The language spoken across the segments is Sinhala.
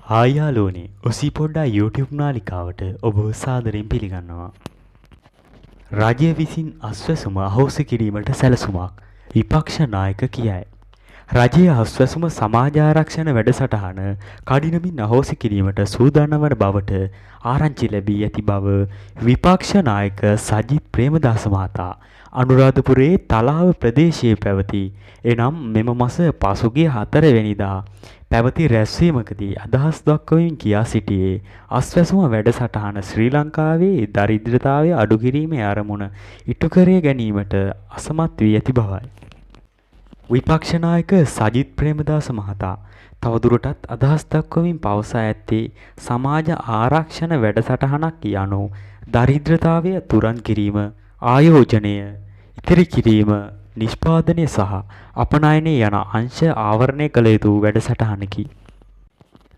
ආයාලෝනේ ඔසිපොඩ්ඩා YouTube නාලිකාවට ඔබ සාදරයෙන් පිළිගන්නවා. රජය විසින් අස්වැසුම අහෝසි කිරීමට සැලසුමක් විපක්ෂ නායක කියයි. රජයේ අස්වැසුම සමාජ ආරක්ෂණ වැඩසටහන කඩිනමින් අහෝසි කිරීමට සූදානම් වන බවට ආරංචි ලැබී ඇති බව විපක්ෂ නායක සජිත් ප්‍රේමදාස මහතා අනුරාධපුරයේ තලාව ප්‍රදේශයේ පැවති එනම් මෙම මාස පසුගිය 4 වෙනිදා පැවති රැස්වීමකදී අදහස් දක්වමින් කියා සිටියේ අස්වැසුම වැඩසටහන ශ්‍රී ලංකාවේ දරිද්‍රතාවය අඩු කිරීමේ අරමුණ ඉටු කර ගැනීමට අසමත් වී ඇති බවයි. විපක්ෂ නායක සජිත් ප්‍රේමදාස මහතා තවදුරටත් අදහස් දක්වමින් පවසා ඇත්තේ සමාජ ආරක්ෂණ වැඩසටහනක් යනු දරිද්‍රතාවය තුරන් කිරීම, ආයෝජනය, ඉතිරි කිරීම, නිෂ්පාදනය සහ අපනයනය යන අංශ ආවරණය කළ යුතු වැඩසටහනකි.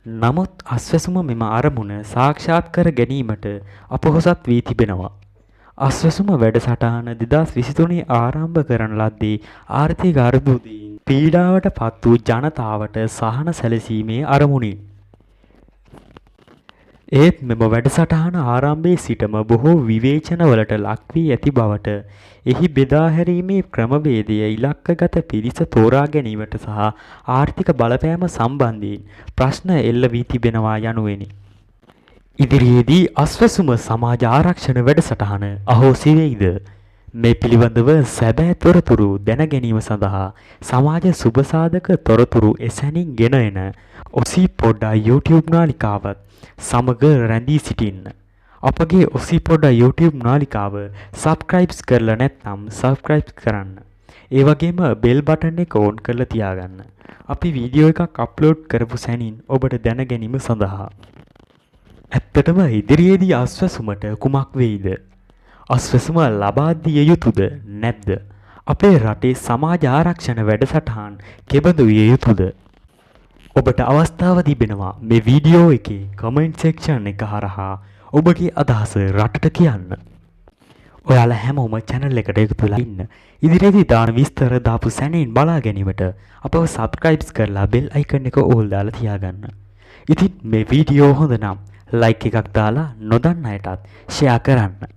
නමුත් අස්වැසුම මෙම අරමුණ සාක්ෂාත් කර ගැනීමට අපොහොසත් වී තිබෙනවා. අස්වැසුම වැඩසටහන 2023 ආරම්භ කරන ලද්දේ ආර්ථික අර්බුදයෙන් පීඩාවට පත් වූ ජනතාවට සහන සැලසීමේ අරමුණින්. ඒත් මෙම වැඩසටහන ආරම්භයේ සිටම බොහෝ විවේචනවලට ලක් වී ඇති බවට එහි බෙදා හැරීමේ ක්‍රමවේදය ඉලක්කගත පිරිස තෝරා ගැනීමට සහ ආර්ථික බලපෑම සම්බන්ධයෙන් ප්‍රශ්න එල්ල වී තිබෙනවා යනුවෙනි. ඉදිරියේදී අස්වැසුම සමාජ ආරක්ෂණ වැඩසටහන අහෝසි වෙයිද? මේ පිළිබඳව සැබෑ තොරතුරු දැන ගැනීම සඳහා සමාජ සුබසාධක තොරතුරු එසැනින් ගෙන එන ඔසිපොඩ්ඩා YouTube නාලිකාවත් සමග රැඳී සිටින්න. අපගේ ඔසිපොඩ්ඩා YouTube නාලිකාව සබ්ස්ක්‍රයිබ් කරලා නැත්නම් සබ්ස්ක්‍රයිබ් කරන්න. ඒ වගේම බෙල් බටන් එක ඕන් කරලා තියාගන්න. අපි වීඩියෝ එකක් අප්ලෝඩ් කරපු සැනින් ඔබට දැන ගැනීම සඳහා. ඇත්තටම ඉදිරියේදී අස්වැසුමට කුමක් වෙයිද? අස්වැසුම ලබා දිය යුතුද නැද්ද? අපේ රටේ සමාජ ආරක්ෂණ වැඩසටහන් කෙබඳු විය යුතුද? ඔබට අවස්ථාව තිබෙනවා මේ වීඩියෝ එකේ කමෙන්ට් සෙක්ෂන් එක හරහා ඔබගේ අදහස රටට කියන්න. ඔයාලා හැමෝම channel එකට එකතු වෙලා ඉන්න. ඉදිරියේදී දාන විස්තර දාපු සැනින් බලා ගැනීමට අපව subscribe කරලා bell icon එක ඕල් දාලා තියාගන්න. ඉතින් මේ වීඩියෝ හොඳ නම් like එකක් දාලා නොදන්න අයටත් share කරන්න.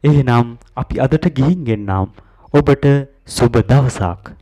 එහෙනම් අපි අදට ගිහින් ගෙන්නම්. ඔබට සුබ දවසක්.